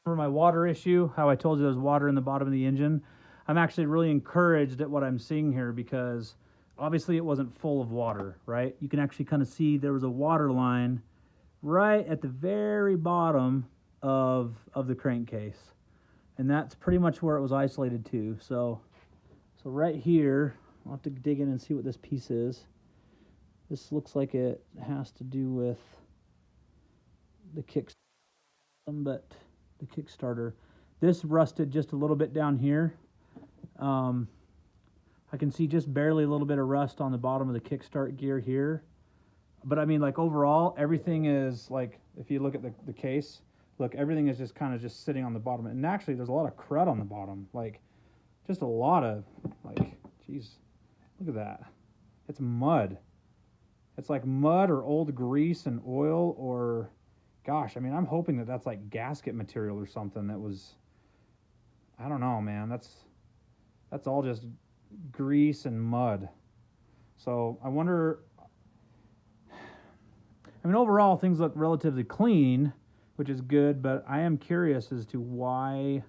For my water issue, how I told you there's water in the bottom of the engine, I'm actually really encouraged at what I'm seeing here because obviously it wasn't full of water, right? You can actually kind of see there was a water line right at the very bottom of the crankcase. And that's pretty much where it was isolated to. So right here, I'll have to dig in and see what this piece is. This looks like it has to do with the kick, but the Kickstarter. This rusted just a little bit down here. I can see just barely a little bit of rust on the bottom of the kickstart gear here. But I mean, like overall, everything is like, if you look at the case, look, everything is just kind of just sitting on the bottom. And actually, there's a lot of crud on the bottom. Like, just a lot of, like, geez, look at that. It's mud. It's like mud or old grease and oil or, gosh, I mean, I'm hoping that that's like gasket material or something that was, I don't know, man. That's all just grease and mud. So I wonder, I mean, overall, things look relatively clean, which is good, but I am curious as to why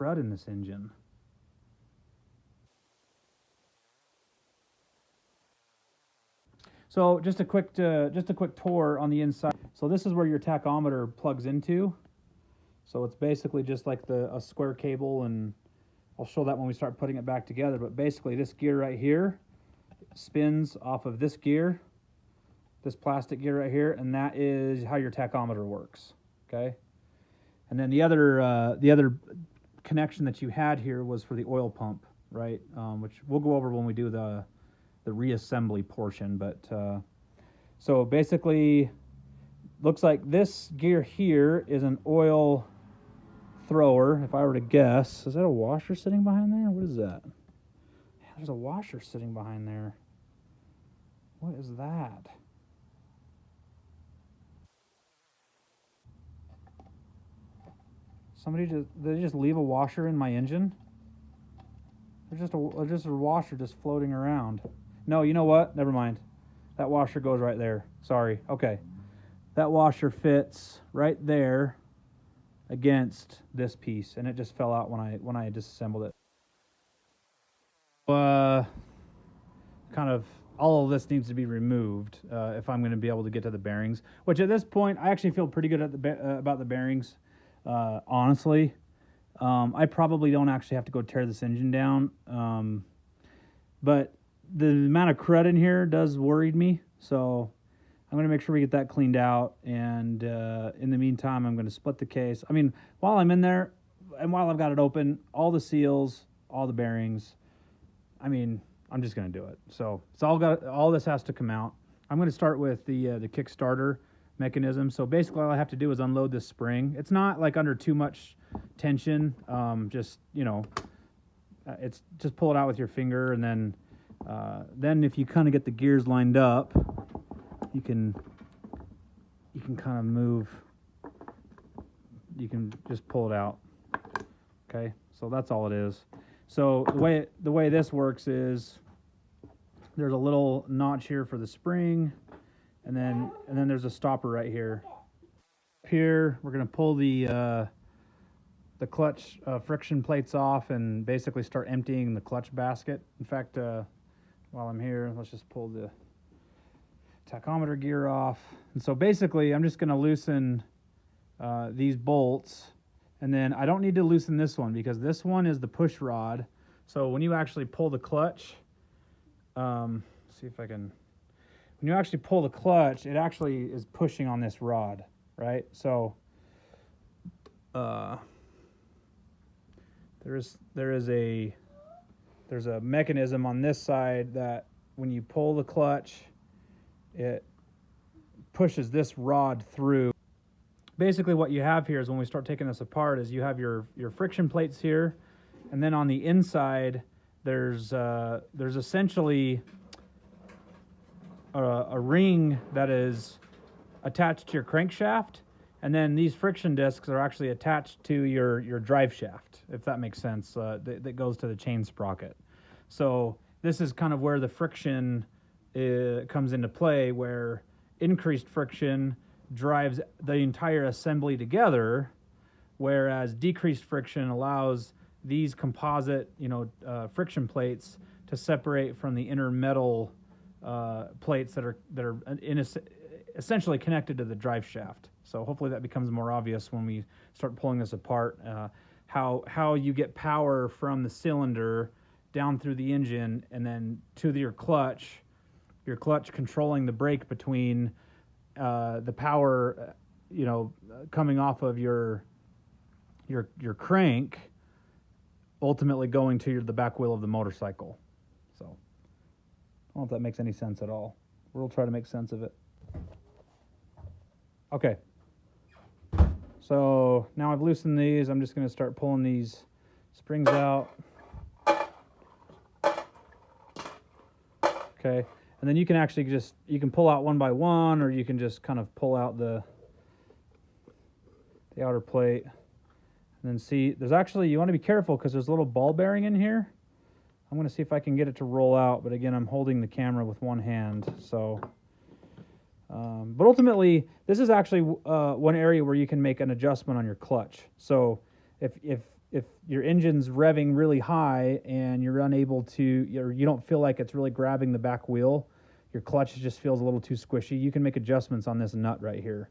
crud in this engine. So just a quick tour on the inside. So this is where your tachometer plugs into. So it's basically just like a square cable, and I'll show that when we start putting it back together. But basically this gear right here spins off of this gear, this plastic gear right here, and that is how your tachometer works, okay? And then the other connection that you had here was for the oil pump, right? Which we'll go over when we do the reassembly portion. But so basically, looks like this gear here is an oil thrower. If I were to guess, is that a washer sitting behind there? What is that? Yeah, there's a washer sitting behind there. What is that? Did they just leave a washer in my engine? There's just a washer just floating around. No, you know what? Never mind. That washer goes right there. Sorry. Okay. That washer fits right there against this piece, and it just fell out when I disassembled it. Kind of all of this needs to be removed if I'm going to be able to get to the bearings. Which at this point, I actually feel pretty good at about the bearings. Honestly, I probably don't actually have to go tear this engine down. But the amount of crud in here does worry me, so I'm going to make sure we get that cleaned out. And in the meantime, I'm going to split the case. I mean, while I'm in there and while I've got it open, all the seals, all the bearings, I mean, I'm just going to do it. So it's all this has to come out. I'm going to start with the Kickstarter mechanism. So basically all I have to do is unload this spring. It's not like under too much tension. Just, you know, it's just pull it out with your finger, and then if you kind of get the gears lined up, you can kind of move. You can just pull it out. Okay, so that's all it is. So the way this works is there's a little notch here for the spring, and then there's a stopper right here. Here we're gonna pull the clutch friction plates off and basically start emptying the clutch basket. In fact, while I'm here, let's just pull the tachometer gear off. And so basically I'm just gonna loosen these bolts, and then I don't need to loosen this one because this one is the push rod. So when you actually pull the clutch, see if I can, when you actually pull the clutch, it actually is pushing on this rod, right? So there's a mechanism on this side that when you pull the clutch, it pushes this rod through. Basically what you have here is, when we start taking this apart, is you have your friction plates here, and then on the inside there's essentially a ring that is attached to your crankshaft, and then these friction discs are actually attached to your drive shaft, if that makes sense, that goes to the chain sprocket. So this is kind of where the friction comes into play, where increased friction drives the entire assembly together, whereas decreased friction allows these composite, friction plates to separate from the inner metal plates that are essentially connected to the drive shaft. So hopefully that becomes more obvious when we start pulling this apart. How you get power from the cylinder down through the engine and then to your clutch controlling the brake between the power, coming off of your crank, ultimately going to the back wheel of the motorcycle. So I don't know if that makes any sense at all. We'll try to make sense of it. Okay. So now I've loosened these. I'm just going to start pulling these springs out. Okay. And then you can actually you can pull out one by one, or you can just kind of pull out the outer plate. And then see, there's actually, you want to be careful because there's a little ball bearing in here. I'm going to see if I can get it to roll out, but again, I'm holding the camera with one hand. So, but ultimately, this is actually one area where you can make an adjustment on your clutch. So if your engine's revving really high and you're unable to, or you don't feel like it's really grabbing the back wheel, your clutch just feels a little too squishy, you can make adjustments on this nut right here.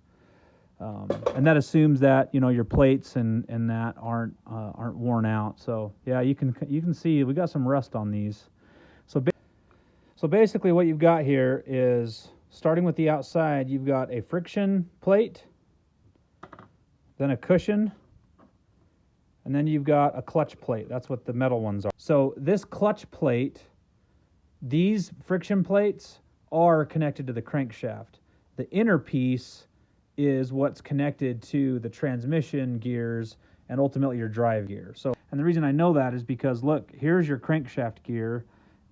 And that assumes that your plates and that aren't worn out. So yeah, you can see we got some rust on these. So basically, what you've got here is, starting with the outside, you've got a friction plate, then a cushion, and then you've got a clutch plate. That's what the metal ones are. So this clutch plate, these friction plates are connected to the crankshaft. The inner piece is what's connected to the transmission gears and ultimately your drive gear. So, and the reason I know that is because look, here's your crankshaft gear,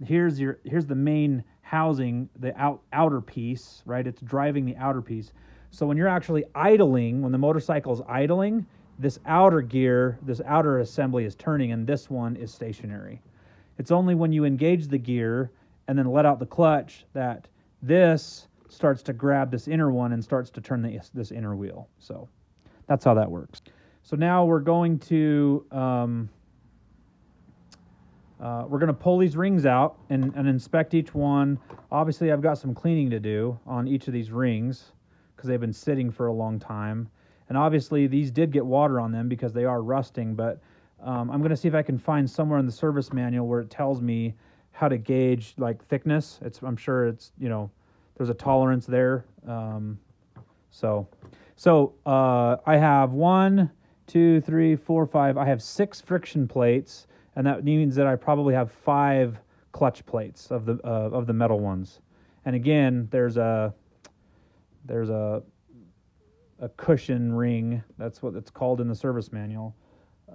here's the main housing, the outer piece, right? It's driving the outer piece. So when you're actually idling, when the motorcycle is idling, this outer gear, this outer assembly is turning, and this one is stationary. It's only when you engage the gear and then let out the clutch that this starts to grab this inner one and starts to turn this inner wheel. So that's how that works. So now we're going to pull these rings out and inspect each one. Obviously, I've got some cleaning to do on each of these rings because they've been sitting for a long time. And obviously, these did get water on them because they are rusting, but I'm going to see if I can find somewhere in the service manual where it tells me how to gauge like thickness. I'm sure it's, there's a tolerance there. So I have 1, 2, 3, 4, 5. I have 6 friction plates, and that means that I probably have 5 clutch plates of the metal ones. And again, there's a cushion ring. That's what it's called in the service manual.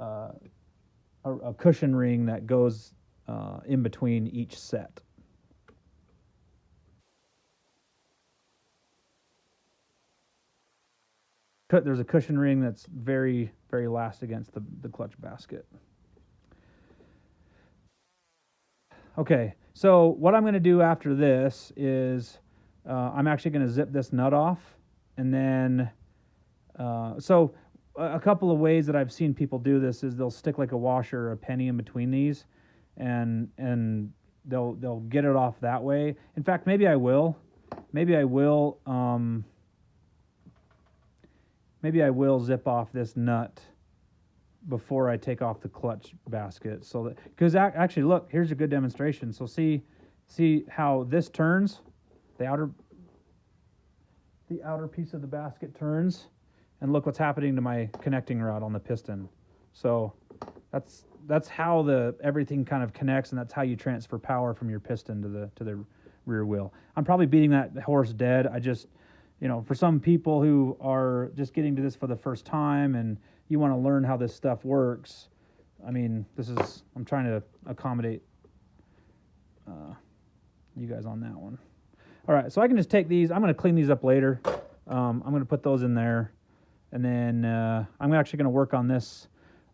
A cushion ring that goes in between each set. There's a cushion ring that's very, very last against the clutch basket. Okay, so what I'm going to do after this is I'm actually going to zip this nut off, and then so a couple of ways that I've seen people do this is they'll stick like a washer or a penny in between these, and they'll get it off that way. In fact, maybe I will zip off this nut before I take off the clutch basket. So that, because actually, look, here's a good demonstration. So see how this turns, the outer piece of the basket turns, and look what's happening to my connecting rod on the piston. So that's how everything kind of connects, and that's how you transfer power from your piston to the rear wheel. I'm probably beating that horse dead. I just, for some people who are just getting to this for the first time and you want to learn how this stuff works, I mean, I'm trying to accommodate you guys on that one. All right, so I can just take these. I'm going to clean these up later. I'm going to put those in there. And then I'm actually going to work on this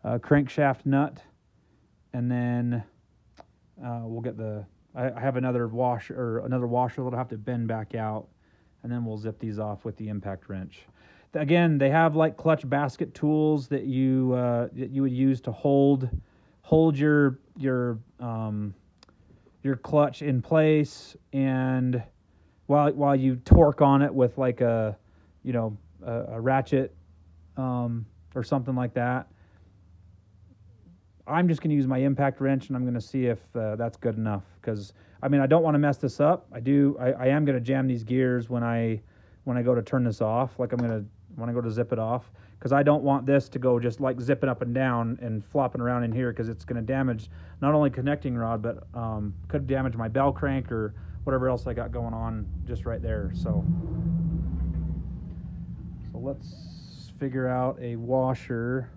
crankshaft nut. And then we'll get I have another washer that'll have to bend back out. and then we'll zip these off with the impact wrench. Again, they have like clutch basket tools that you would use to hold your clutch in place, and while you torque on it with like a ratchet or something like that. I'm just going to use my impact wrench, and I'm going to see if that's good enough, because I mean, I don't want to mess this up. I am going to jam these gears when I go to turn this off, like when I go to zip it off, because I don't want this to go just like zipping up and down and flopping around in here, because it's going to damage not only connecting rod, but could damage my bell crank or whatever else I got going on just right there. So let's figure out a washer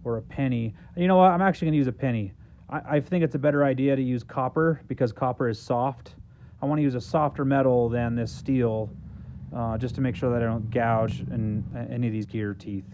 or a penny. You know what? I'm actually going to use a penny. I think it's a better idea to use copper, because copper is soft. I want to use a softer metal than this steel, just to make sure that I don't gouge in any of these gear teeth.